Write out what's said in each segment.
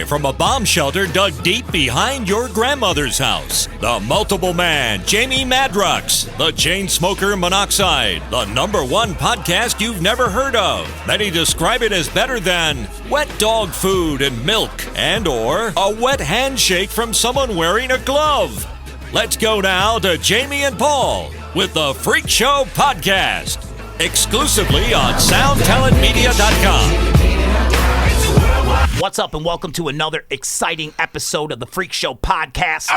Live from a bomb shelter dug deep behind your grandmother's house, the multiple man, Jamie Madrox, the chain smoker, Monoxide, the #1 podcast you've never heard of. Many describe it as better than wet dog food and milk, and or a wet handshake from someone wearing a glove. Let's go now to Jamie and Paul with the Freek Show Podcast, exclusively on SoundTalentMedia.com. What's up, and welcome to another exciting episode of the Freek Show Podcast.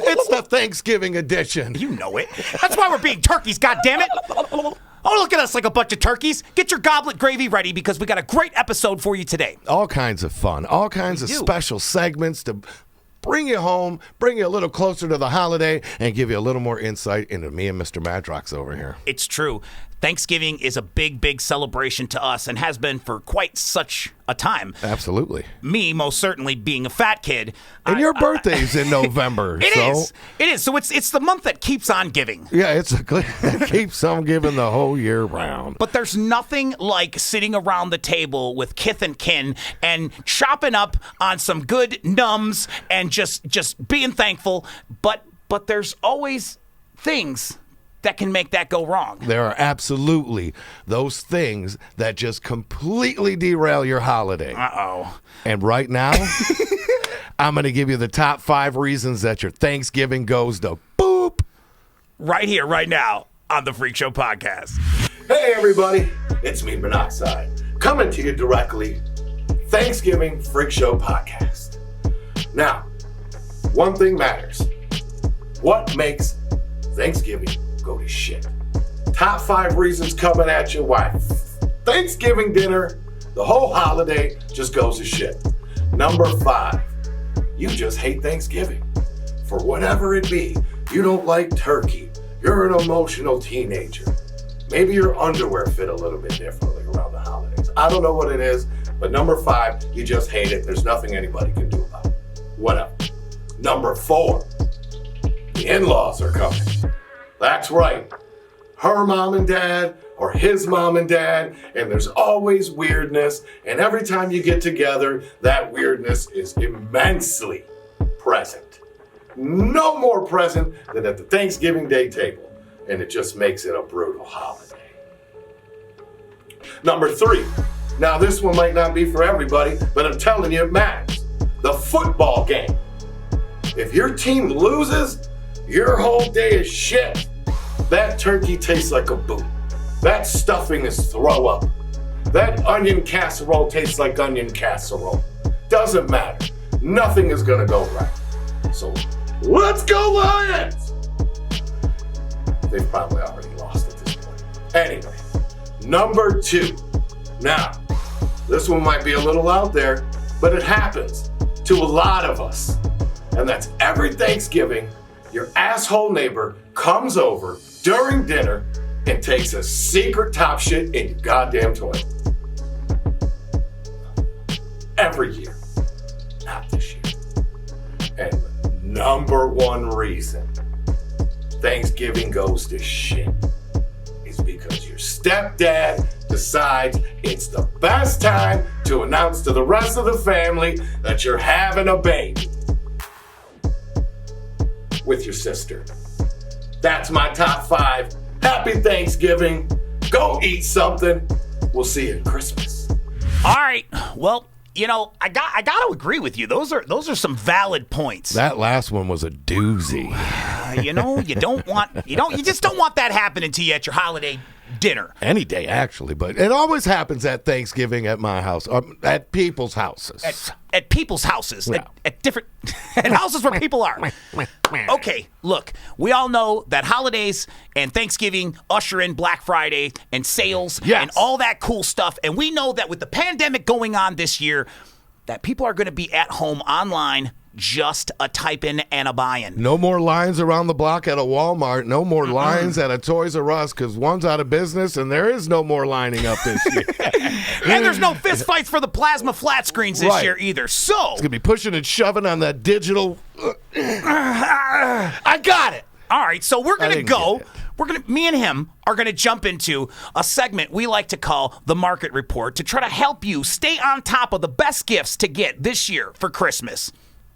It's the Thanksgiving edition. You know it. That's why we're being turkeys, goddammit. Oh, look at us like a bunch of turkeys. Get your goblet gravy ready because we got a great episode for you today. All kinds of fun, all kinds of special segments to bring you home, bring you a little closer to the holiday, and give you a little more insight into me and Mr. Madrox over here. It's true. Thanksgiving is a big, big celebration to us and has been for quite such a time. Absolutely. Me, most certainly, being a fat kid. And your birthday's in November. It is. So it's the month that keeps on giving. Yeah, it keeps on giving the whole year round. But there's nothing like sitting around the table with kith and kin and chopping up on some good nums and just being thankful. But there's always things that can make that go wrong. There are absolutely those things that just completely derail your holiday. Uh-oh. And right now, I'm going to give you the top 5 reasons that your Thanksgiving goes to boop. Right here, right now, on the Freek Show Podcast. Hey everybody, it's me, Monoxide, coming to you directly, Thanksgiving Freek Show Podcast. Now, one thing matters. What makes Thanksgiving go to shit? Top 5 reasons coming at you why Thanksgiving dinner, the whole holiday, just goes to shit. Number 5, you just hate Thanksgiving. For whatever it be, you don't like turkey. You're an emotional teenager. Maybe your underwear fit a little bit differently around the holidays. I don't know what it is, but number 5, you just hate it. There's nothing anybody can do about it. Whatever. Number 4, the in-laws are coming. That's right. Her mom and dad or his mom and dad, and there's always weirdness, and every time you get together, that weirdness is immensely present. No more present than at the Thanksgiving Day table, and it just makes it a brutal holiday. Number 3. Now this one might not be for everybody, but I'm telling you it matters. The football game. If your team loses, your whole day is shit. That turkey tastes like a boot. That stuffing is throw up. That onion casserole tastes like onion casserole. Doesn't matter. Nothing is gonna go right. So let's go Lions! They've probably already lost at this point. Anyway, number 2. Now, this one might be a little out there, but it happens to a lot of us. And that's every Thanksgiving, your asshole neighbor comes over during dinner and takes a secret top shit in your goddamn toilet. Every year. Not this year. And the number 1 reason Thanksgiving goes to shit is because your stepdad decides it's the best time to announce to the rest of the family that you're having a baby with your sister. That's my top 5. Happy Thanksgiving. Go eat something. We'll see you at Christmas. All right. Well, you know, I got to agree with you. Those are some valid points. That last one was a doozy. You know, you just don't want that happening to you at your holiday dinner. Any day, actually, but it always happens at Thanksgiving at my house, at people's houses. At people's houses, Yeah. at different at houses where people are. Okay, look, we all know that holidays and Thanksgiving usher in Black Friday and sales and all that cool stuff, and we know that with the pandemic going on this year, that people are going to be at home online just a typing and a buying. No more lines around the block at a Walmart. No more lines at a Toys R Us because one's out of business and there is no more lining up this year. And there's no fist fights for the plasma flat screens this year either. So it's going to be pushing and shoving on that digital. I got it. All right, so we're going to go me and him are gonna jump into a segment we like to call the Market Report to try to help you stay on top of the best gifts to get this year for Christmas.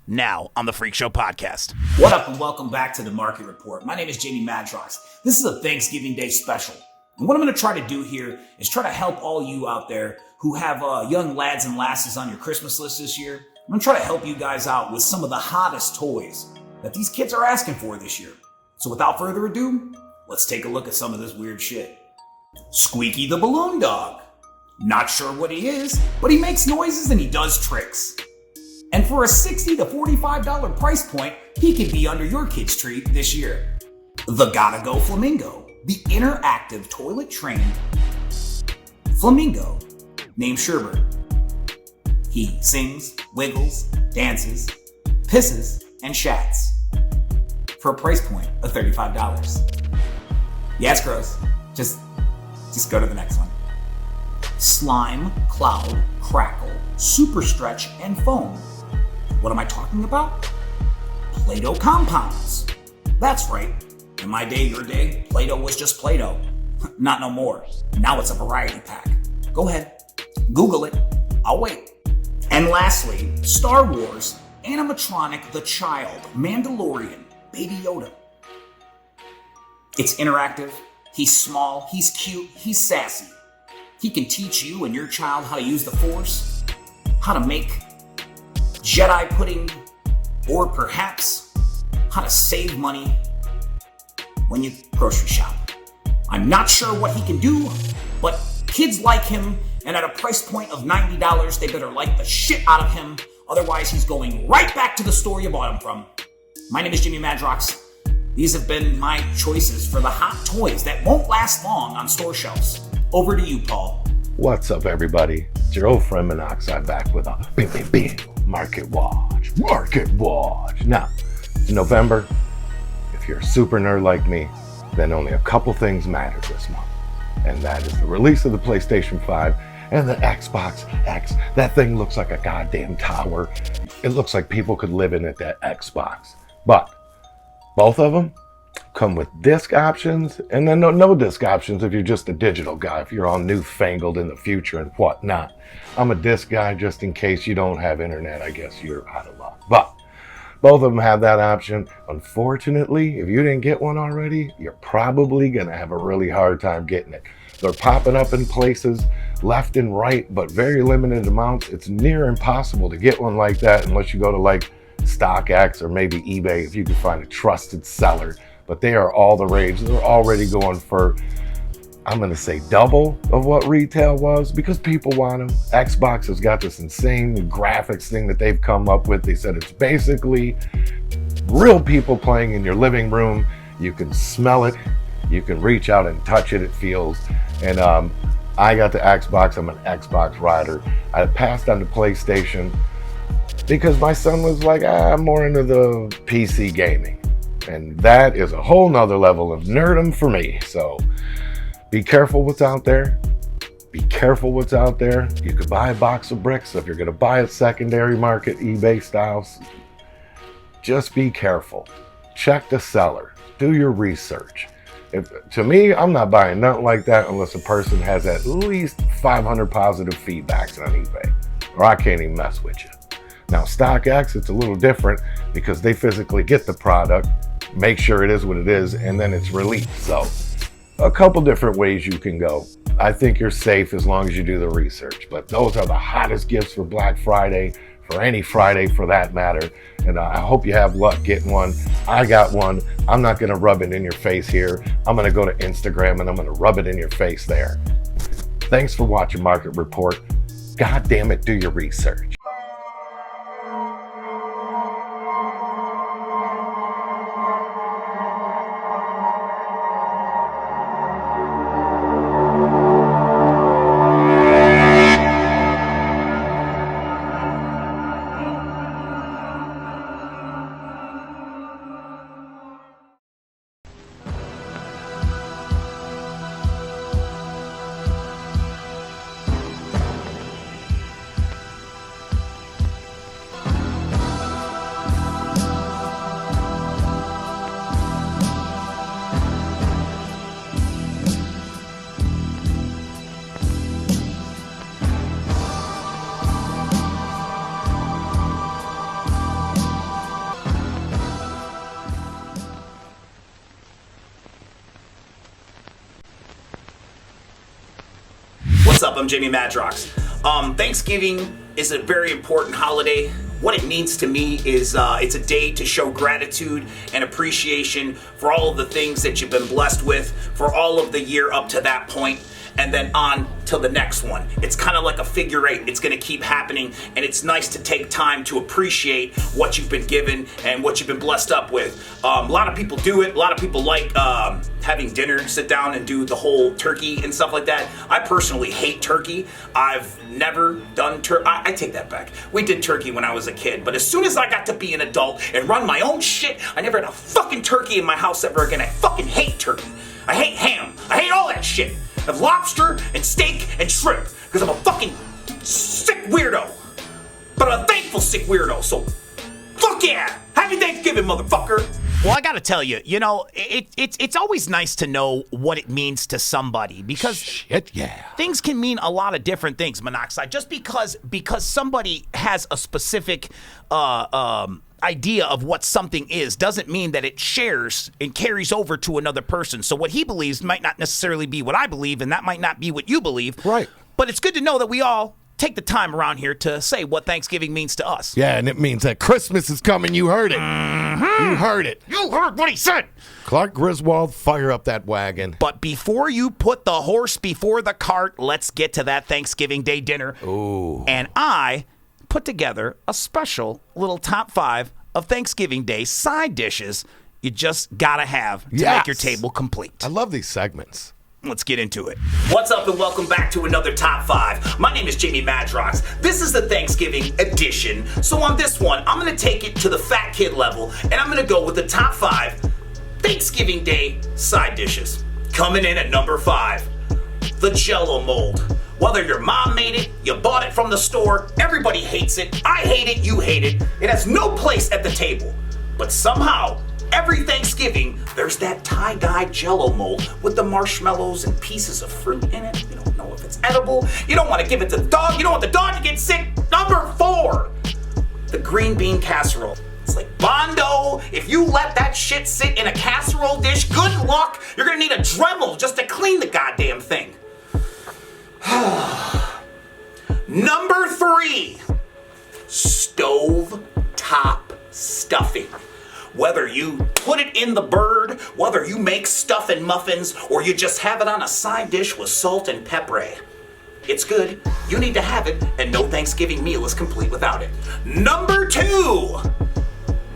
Now on the Freek Show Podcast. What up and welcome back to the Market Report. My name is Jamie Madrox. This is a Thanksgiving Day special. And what I'm going to try to do here is try to help all you out there who have young lads and lasses on your Christmas list this year. I'm going to try to help you guys out with some of the hottest toys that these kids are asking for this year. So without further ado, let's take a look at some of this weird shit. Squeaky the Balloon Dog. Not sure what he is, but he makes noises and he does tricks. And for a $60 to $45 price point, he could be under your kid's tree this year. The Gotta Go Flamingo, the interactive toilet-trained flamingo named Sherbert. He sings, wiggles, dances, pisses, and shats for a price point of $35. Yeah, it's gross. Just go to the next one. Slime, Cloud, Crackle, Super Stretch, and Foam. What am I talking about? Play-Doh compounds. That's right. In my day, your day, Play-Doh was just Play-Doh. Not no more. Now it's a variety pack. Go ahead. Google it. I'll wait. And lastly, Star Wars animatronic The Child, Mandalorian, Baby Yoda. It's interactive. He's small. He's cute. He's sassy. He can teach you and your child how to use the Force, how to make Jedi pudding, or perhaps how to save money when you grocery shop. I'm not sure what he can do, but kids like him, and at a price point of $90, they better like the shit out of him. Otherwise, he's going right back to the store you bought him from. My name is Jimmy Madrox. These have been my choices for the hot toys that won't last long on store shelves. Over to you, Paul. What's up, everybody? It's your old friend Monoxide back with a big Market Watch. Market Watch. Now, it's November. If you're a super nerd like me, then only a couple things matter this month. And that is the release of the PlayStation 5 and the Xbox X. That thing looks like a goddamn tower. It looks like people could live in it, that Xbox. But both of them come with disc options, and then no disc options if you're just a digital guy, if you're all newfangled in the future and whatnot. I'm a disc guy just in case you don't have internet. I guess you're out of luck. But both of them have that option. Unfortunately, if you didn't get one already, you're probably going to have a really hard time getting it. They're popping up in places left and right, but very limited amounts. It's near impossible to get one like that unless you go to like StockX or maybe eBay if you can find a trusted seller. But they are all the rage. They're already going for, I'm going to say, double of what retail was because people want them. Xbox has got this insane graphics thing that they've come up with. They said it's basically real people playing in your living room. You can smell it. You can reach out and touch it. It feels. And I got the Xbox. I'm an Xbox rider. I passed on the PlayStation because my son was like, I'm more into the PC gaming. And that is a whole nother level of nerdom for me. So be careful what's out there. Be careful what's out there. You could buy a box of bricks. If you're going to buy a secondary market, eBay styles, just be careful. Check the seller. Do your research. To me, I'm not buying nothing like that unless a person has at least 500 positive feedbacks on eBay, or I can't even mess with you. Now, StockX, it's a little different because they physically get the product, make sure it is what it is, and then it's released. So a couple different ways you can go. I think you're safe as long as you do the research, but those are the hottest gifts for Black Friday, for any Friday for that matter. And I hope you have luck getting one. I got one. I'm not going to rub it in your face here. I'm going to go to Instagram and I'm going to rub it in your face there. Thanks for watching Market Report. God damn it, do your research. What's up? I'm Jamie Madrox. Thanksgiving is a very important holiday. What it means to me is it's a day to show gratitude and appreciation for all of the things that you've been blessed with for all of the year up to that point, and then on to the next one. It's kind of like a figure eight. It's going to keep happening, and it's nice to take time to appreciate what you've been given and what you've been blessed up with. A lot of people do it. A lot of people like having dinner, sit down and do the whole turkey and stuff like that. I personally hate turkey. I've never done turkey. I take that back. We did turkey when I was a kid, but as soon as I got to be an adult and run my own shit, I never had a fucking turkey in my house ever again. I fucking hate turkey. I hate ham. I hate all that shit. I have lobster and steak and shrimp because I'm a fucking sick weirdo. But I'm a thankful sick weirdo, so fuck yeah! Happy Thanksgiving, motherfucker! Well, I gotta tell you, it's always nice to know what it means to somebody because things can mean a lot of different things, Monoxide. Just because somebody has a specific idea of what something is doesn't mean that it shares and carries over to another person. So what he believes might not necessarily be what I believe, and that might not be what you believe. Right. But it's good to know that we all take the time around here to say what Thanksgiving means to us. Yeah, and it means that Christmas is coming. You heard it. Mm-hmm. You heard it. You heard what he said. Clark Griswold, fire up that wagon. But before you put the horse before the cart, let's get to that Thanksgiving Day dinner. Ooh. And I put together a special little top 5 of Thanksgiving Day side dishes you just gotta have to make your table complete. I love these segments. Let's get into it. What's up and welcome back to another Top 5. My name is Jamie Madrox. This is the Thanksgiving edition. So on this one, I'm going to take it to the fat kid level, and I'm going to go with the top 5 Thanksgiving Day side dishes. Coming in at number 5, the Jell-O mold. Whether your mom made it, you bought it from the store, everybody hates it, I hate it, you hate it. It has no place at the table. But somehow, every Thanksgiving, there's that tie-dye Jell-O mold with the marshmallows and pieces of fruit in it. You don't know if it's edible. You don't want to give it to the dog. You don't want the dog to get sick. Number 4, the green bean casserole. It's like Bondo. If you let that shit sit in a casserole dish, good luck. You're going to need a Dremel just to clean the goddamn thing. Number 3, stove top stuffing. Whether you put it in the bird, whether you make stuffing muffins, or you just have it on a side dish with salt and pepper. It's good. You need to have it, and no Thanksgiving meal is complete without it. Number 2,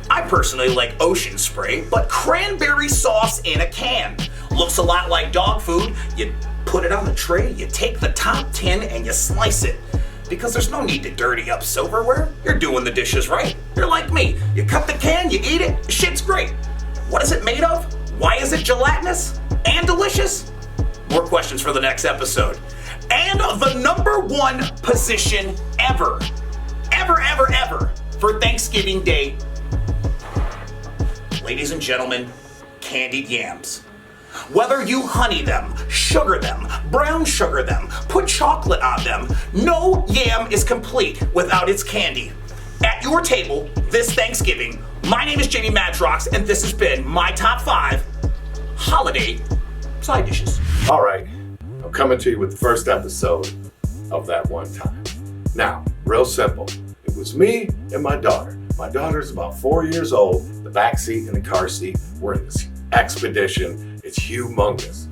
I personally like ocean spray, but cranberry sauce in a can. Looks a lot like dog food. You put it on the tray, you take the top tin, and you slice it. Because there's no need to dirty up silverware. You're doing the dishes right. You're like me. You cut the can, you eat it, the shit's great. What is it made of? Why is it gelatinous and delicious? More questions for the next episode. And the number 1 position ever for Thanksgiving Day, ladies and gentlemen, candied yams. Whether you honey them, sugar them, brown sugar them, put chocolate on them, no yam is complete without its candy. At your table this Thanksgiving, my name is Jamie Madrox, and this has been my top 5 holiday side dishes. All right, I'm coming to you with the first episode of That One Time. Now, real simple. It was me and my daughter. My daughter's about 4 years old. The back seat and the car seat were in this expedition. It's humongous.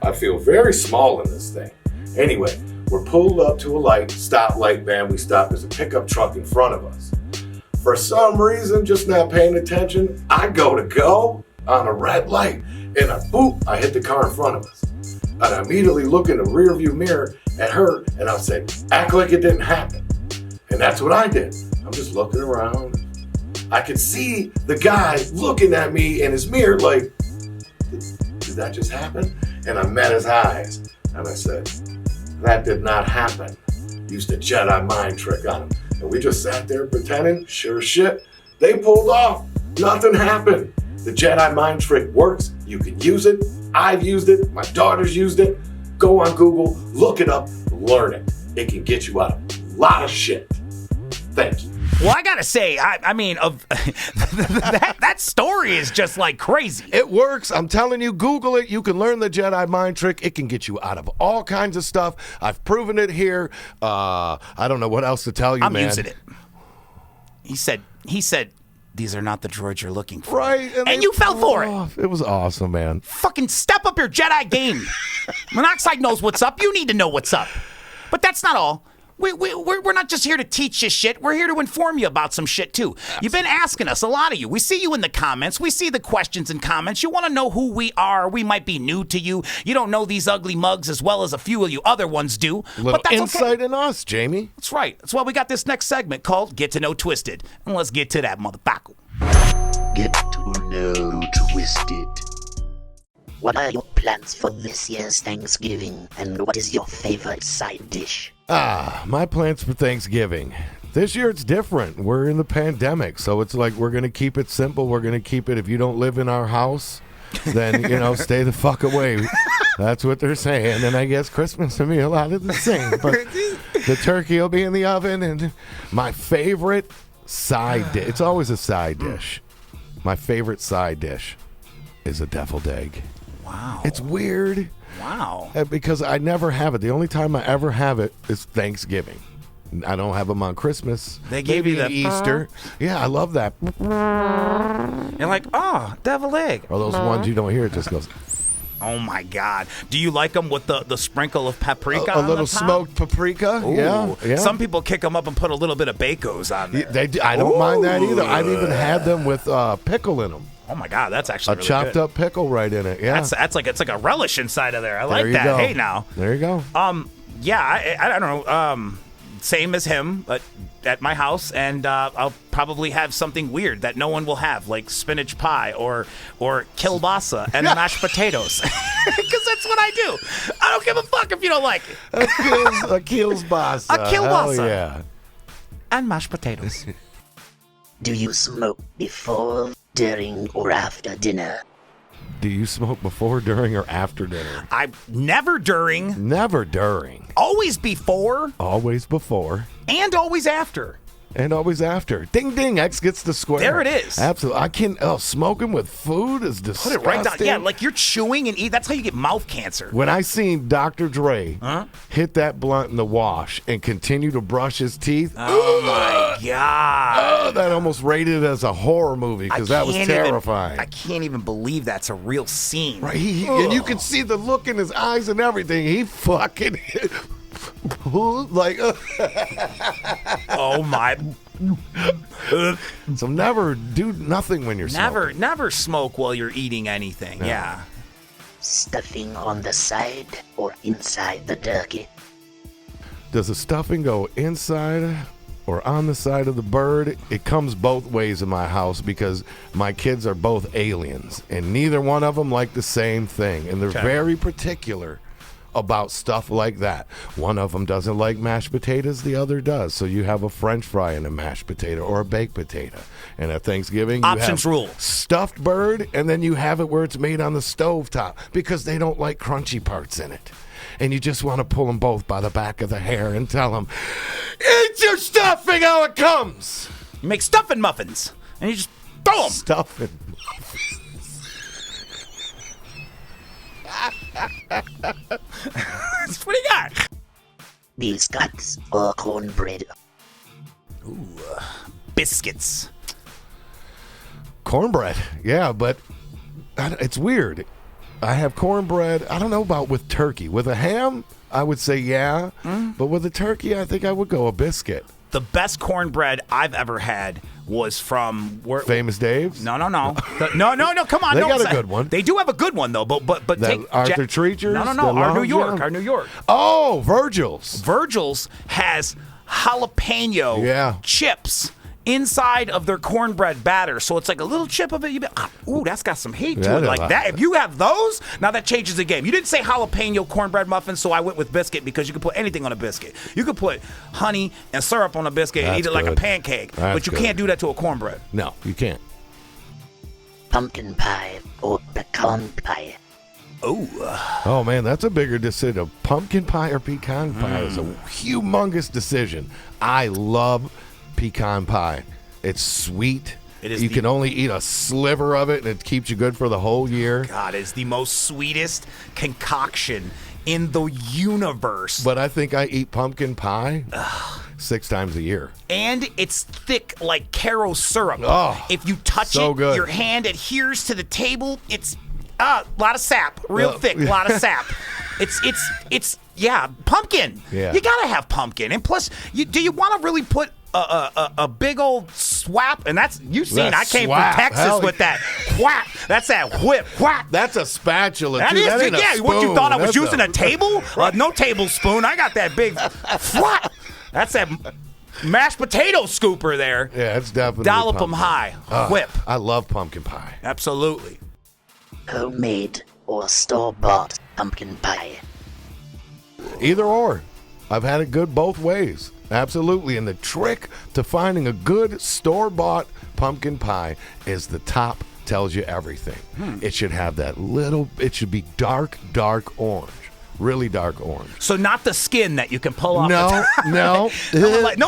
I feel very small in this thing. Anyway, we're pulled up to a light, stoplight, man. We stop. There's a pickup truck in front of us. For some reason, just not paying attention, I go on a red light, and I hit the car in front of us. And I immediately look in the rearview mirror at her, and I say, act like it didn't happen. And that's what I did. I'm just looking around. I could see the guy looking at me in his mirror like, did that just happen? And I met his eyes, and I said, that did not happen. Used a Jedi mind trick on him. And we just sat there pretending, sure shit, they pulled off. Nothing happened. The Jedi mind trick works. You can use it. I've used it. My daughter's used it. Go on Google, look it up, learn it. It can get you out of a lot of shit. Thank you. Well, I gotta say, I mean, that story is just like crazy. It works. I'm telling you, Google it. You can learn the Jedi mind trick. It can get you out of all kinds of stuff. I've proven it here. I don't know what else to tell you, man. I'm using it. He said, these are not the droids you're looking for. Right. And you fell for it. It was awesome, man. Fucking step up your Jedi game. Monoxide knows what's up. You need to know what's up. But that's not all. We're not just here to teach you shit. We're here to inform you about some shit, too. Absolutely. You've been asking us, a lot of you. We see you in the comments. We see the questions and comments. You want to know who we are. We might be new to you. You don't know these ugly mugs as well as a few of you other ones do. Little insight in us, Jamie. That's right. That's why we got this next segment called Get to Know Twiztid. And let's get to that, motherfucker. Get to know Twiztid. What are your plans for this year's Thanksgiving, and what is your favorite side dish? My plans for Thanksgiving. This year it's different. We're in the pandemic, so it's like we're going to keep it simple. We're going to keep it, if you don't live in our house, then, stay the fuck away. That's what they're saying. And I guess Christmas will be a lot of the same. But the turkey will be in the oven, and my favorite side dish, it's always a side dish. My favorite side dish is a deviled egg. Wow. It's weird. Wow. Because I never have it. The only time I ever have it is Thanksgiving. I don't have them on Christmas. They gave you the Easter. Yeah, I love that. You're like, deviled egg. Or those ones you don't hear, it just goes. Oh my God! Do you like them with the sprinkle of paprika? A little smoked paprika. Ooh. Yeah. Some people kick them up and put a little bit of Bacos on there. I don't mind that either. I've even had them with pickle in them. Oh my God, that's actually really chopped good. up pickle right in it. Yeah, that's like it's like a relish inside of there. I like that. Go. Hey now. There you go. Yeah, I don't know. Same as him, but at my house, and I'll probably have something weird that no one will have, like spinach pie or kielbasa and mashed potatoes, because that's what I do. I don't give a fuck if you don't like it. A kielbasa. A kielbasa. Hell yeah. And mashed potatoes. Do you smoke before, during, or after dinner? Do you smoke before, during, or after dinner? Never during. Never during. Always before. Always before. And always after. And always after. Ding, ding, X gets the square. There it is. Absolutely. I can't, smoking with food is disgusting. Put it right down. Yeah, like you're chewing and eat. That's how you get mouth cancer. When I seen Dr. Dre hit that blunt in the wash and continue to brush his teeth. Oh, my God. That almost rated it as a horror movie because that was terrifying. I can't even believe that's a real scene. Right. And you can see the look in his eyes and everything. He fucking... like, oh my! So never do nothing when you're smoking. Never smoke while you're eating anything. Yeah. Stuffing on the side or inside the turkey? Does the stuffing go inside or on the side of the bird? It comes both ways in my house because my kids are both aliens, and neither one of them like the same thing, and they're very particular about stuff like that. One of them doesn't like mashed potatoes, the other does. So you have a French fry and a mashed potato or a baked potato. And at Thanksgiving, you options have rule. Stuffed bird, and then you have it where it's made on the stovetop because they don't like crunchy parts in it. And you just want to pull them both by the back of the hair and tell them, eat your stuffing how it comes. You make stuffing muffins, and you just throw them. Stuffing That's what you got. Biscuits or cornbread? Ooh, biscuits. Cornbread, yeah, but it's weird. I have cornbread, I don't know about with turkey. With a ham, I would say yeah, but with a turkey, I think I would go a biscuit. The best cornbread I've ever had was from Famous Dave's? No. No, come on. They got a good one. They do have a good one though, but take Arthur Treacher's? No. Our New York. Oh, Virgil's. Virgil's has jalapeno chips inside of their cornbread batter, so it's like a little chip of it. Ooh, that's got some heat to it, like that. If you have those, now that changes the game. You didn't say jalapeno cornbread muffins, so I went with biscuit because you could put anything on a biscuit. You could put honey and syrup on a biscuit and eat it like a pancake, but you can't do that to a cornbread. No, you can't. Pumpkin pie or pecan pie? Oh man, that's a bigger decision. Pumpkin pie or pecan pie is a humongous decision. I love pecan pie. It's sweet. You can only eat a sliver of it, and it keeps you good for the whole year. God, it's the most sweetest concoction in the universe. But I think I eat pumpkin pie 6 times a year. And it's thick like Caro syrup. Oh, if you touch so it, good. your hand adheres to the table. It's a lot of sap, real thick, a lot of sap. It's pumpkin. Yeah. You gotta have pumpkin, and plus, do you want to really put a big old swap? And that's you've seen. That I came swap. from Texas Hell with that whap. That's that whip whap. That's a spatula. That too. is, That ain't a what you spoon. thought I was That's using a table? No tablespoon. I got that big flap. That's that mashed potato scooper there. Yeah, it's definitely Dollop them pumpkin. high. Whip. I love pumpkin pie. Absolutely. Homemade or store-bought pumpkin pie. Either or. I've had it good both ways. Absolutely. And the trick to finding a good store-bought pumpkin pie is the top tells you everything. It should have it should be dark orange. Really dark orange. So not the skin that you can pull off. No. No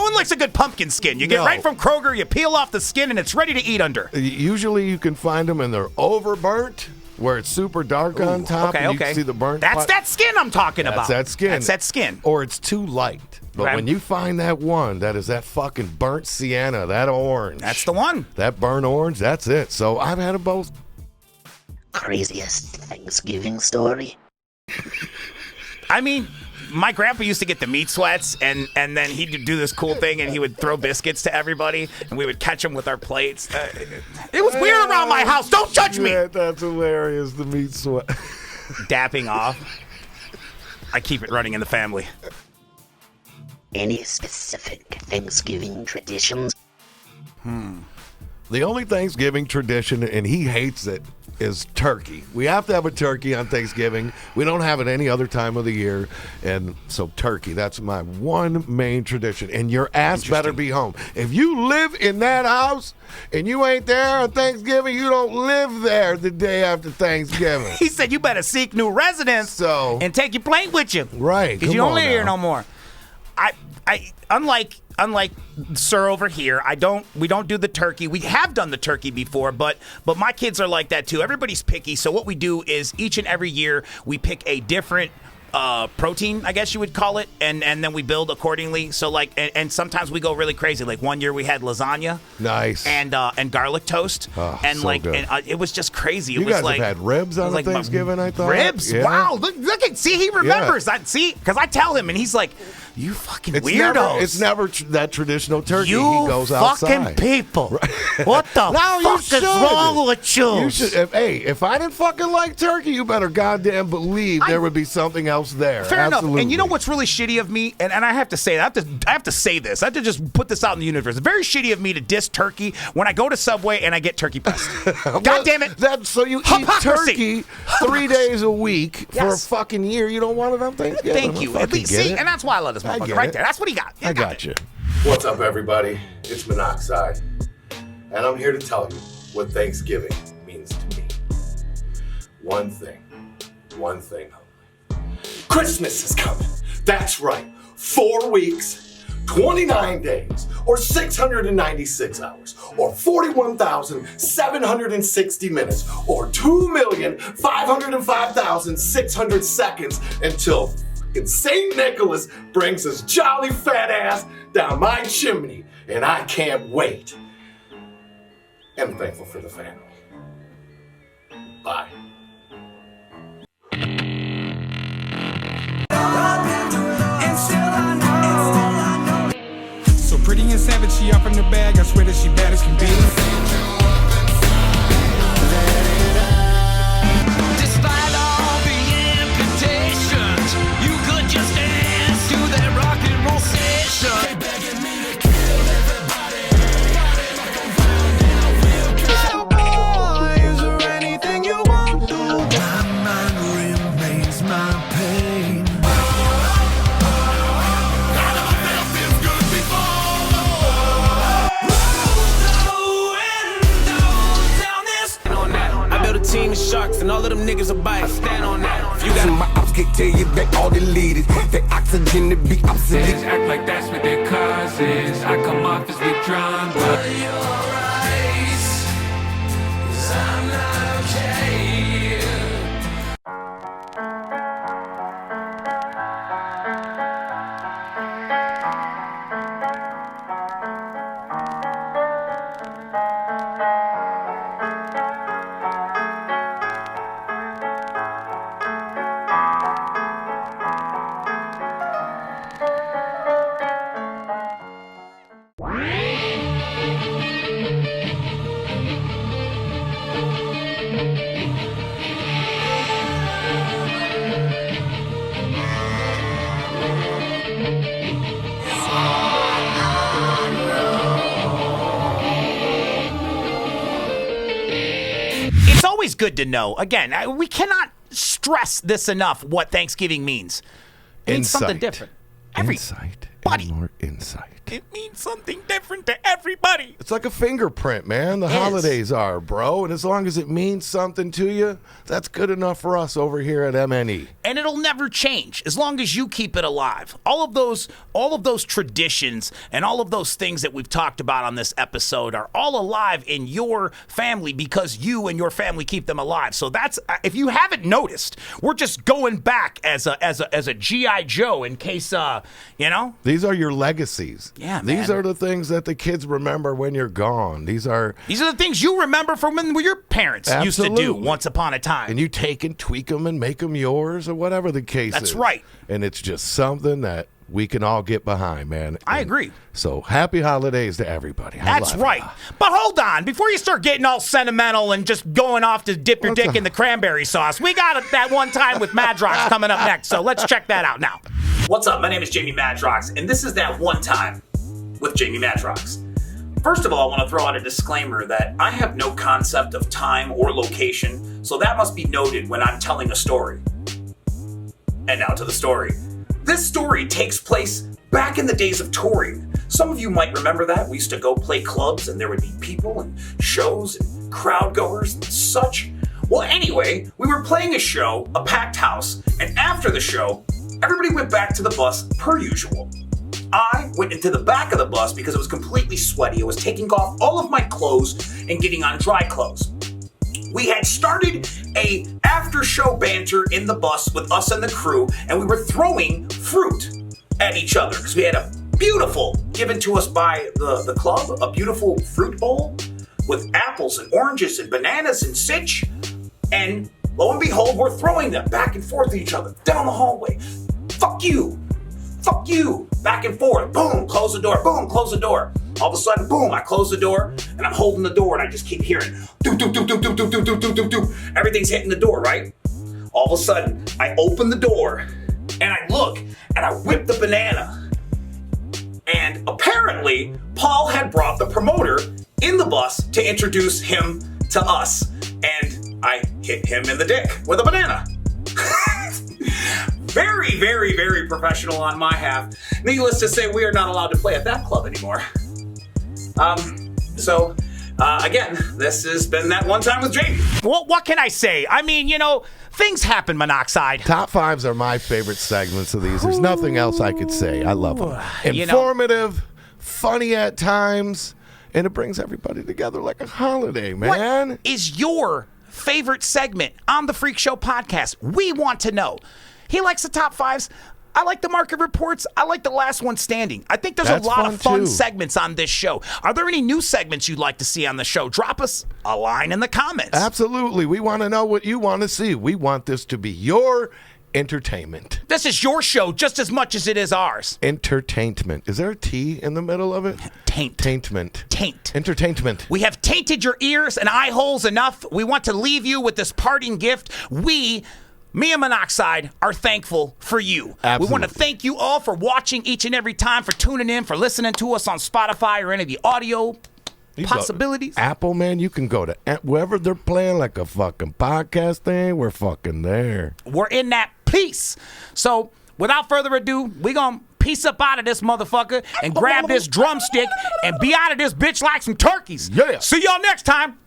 one likes a good pumpkin skin. You get right from Kroger, you peel off the skin, and it's ready to eat under. Usually you can find them and they're overburnt, where it's super dark on top. Okay, and you can see the burnt That's part. that skin I'm talking about. That's that skin. Or it's too light. But when you find that one, that is that fucking burnt sienna, that orange. That's the one. That burnt orange, that's it. So I've had them both. Craziest Thanksgiving story? I mean, my grandpa used to get the meat sweats, and then he'd do this cool thing, and he would throw biscuits to everybody, and we would catch them with our plates. It was weird around my house. Don't judge me. Yeah, that's hilarious, the meat sweat. Dapping off. I keep it running in the family. Any specific Thanksgiving traditions? The only Thanksgiving tradition, and he hates it, is turkey. We have to have a turkey on Thanksgiving. We don't have it any other time of the year. And so turkey, that's my one main tradition. And your ass better be home. If you live in that house and you ain't there on Thanksgiving, you don't live there the day after Thanksgiving. He said you better seek new residence and take your plate with you. Right. Because you don't live here no more. I unlike Sir over here, we don't do the turkey. We have done the turkey before, but my kids are like that too. Everybody's picky. So what we do is each and every year we pick a different protein, I guess you would call it, and then we build accordingly. So like, and sometimes we go really crazy. Like one year we had lasagna, nice, and garlic toast, and so good. and it was just crazy. You it was guys like, have had ribs on Thanksgiving, I thought. Ribs? Yeah. Wow! Look at he remembers. Yeah. Because I tell him, and he's like, "You fucking weirdos! It's never that traditional turkey. You he goes outside. fucking people! What the fuck is wrong with you?" If I didn't fucking like turkey, you better goddamn believe there would be something else there. Fair Absolutely. enough. And you know what's really shitty of me? And I have to say, I have to say this. I have to just put this out in the universe. It's very shitty of me to diss turkey when I go to Subway and I get turkey breast. God damn it! So you eat turkey 3 days a week for a fucking year. You don't want it on Thanksgiving. Thank you. At least, see, and that's why I love this motherfucker right there. That's what he got. I got you. What's up, everybody? It's Monoxide, and I'm here to tell you what Thanksgiving means to me. One thing only. Christmas is coming. That's right. 4 weeks, 29 days, or 696 hours, or 41,760 minutes, or 2,505,600 seconds until St. Nicholas brings his jolly fat ass down my chimney, and I can't wait. And I'm thankful for the family. Bye. So pretty and savage, she up in the bag. I swear that she bad as can be. Despite all the invitations, you could just dance to that rock and roll session. Begging me to kill everybody. Is there anything you won't do? My mind remains my pain. Team of sharks and all of them niggas are bites. Stand on that. If you got my ops can't tell you they all deleted. They boxing, can it be obsolete? Bitch act like that's what their cause is. I come off as withdrawn, but you're right, 'cause I'm not okay. It's always good to know. Again, we cannot stress this enough what Thanksgiving means. It means something different. Insight and more insight. It means something different to everybody. It's like a fingerprint, man. The holidays are, bro. And as long as it means something to you, that's good enough for us over here at MNE. And it'll never change as long as you keep it alive. All of those traditions and all of those things that we've talked about on this episode are all alive in your family because you and your family keep them alive. So that's, if you haven't noticed, we're just going back as a G.I. Joe in case These are your legacies. Yeah, man. These are the things that the kids remember when you're gone. These are the things you remember from when your parents used to do once upon a time. And you take and tweak them and make them yours or whatever the case is. That's right. And it's just something that we can all get behind, man. I agree. So happy holidays to everybody. That's right. But hold on. Before you start getting all sentimental and just going off to dip your dick in the cranberry sauce, we got that one time with Madrox coming up next. So let's check that out now. What's up? My name is Jamie Madrox, and this is that one time with Jamie Madrox. First of all, I want to throw out a disclaimer that I have no concept of time or location, so that must be noted when I'm telling a story. And now to the story. This story takes place back in the days of touring. Some of you might remember that. We used to go play clubs and there would be people and shows and crowd goers and such. Well, anyway, we were playing a show, a packed house, and after the show, everybody went back to the bus per usual. I went into the back of the bus because it was completely sweaty. I was taking off all of my clothes and getting on dry clothes. We had started a after-show banter in the bus with us and the crew, and we were throwing fruit at each other because we had a beautiful, given to us by the club, a beautiful fruit bowl with apples and oranges and bananas and sitch. And lo and behold, we're throwing them back and forth at each other down the hallway. Fuck you. Fuck you. Back and forth. Boom, close the door. Boom, close the door. All of a sudden, boom, I close the door and I'm holding the door and I just keep hearing do, do, do, do, do, do, do, do, do, do, do. Everything's hitting the door, right? All of a sudden, I open the door and I look and I whip the banana. And apparently, Paul had brought the promoter in the bus to introduce him to us. And I hit him in the dick with a banana. Very, very, very professional on my half. Needless to say, we are not allowed to play at that club anymore. Again, this has been that one time with Jamie. Well, what can I say? I mean, things happen, Monoxide. Top fives are my favorite segments of these. There's nothing else I could say. I love them. Informative, funny at times, and it brings everybody together like a holiday, man. What is your favorite segment on the Freek Show Podcast? We want to know. He likes the top fives. I like the market reports. I like the last one standing. I think there's a lot of fun segments on this show. Are there any new segments you'd like to see on the show? Drop us a line in the comments. Absolutely. We want to know what you want to see. We want this to be your entertainment. This is your show just as much as it is ours. Entertainment. Is there a T in the middle of it? Taintment. Taint. Entertainment. We have tainted your ears and eye holes enough. We want to leave you with this parting gift. Me and Monoxide are thankful for you. Absolutely. We want to thank you all for watching each and every time, for tuning in, for listening to us on Spotify or any of the audio possibilities. Apple, man, you can go to wherever they're playing like a fucking podcast thing. We're fucking there. We're in that piece. So without further ado, we're going to piece up out of this motherfucker and grab this drumstick and be out of this bitch like some turkeys. Yeah. See y'all next time.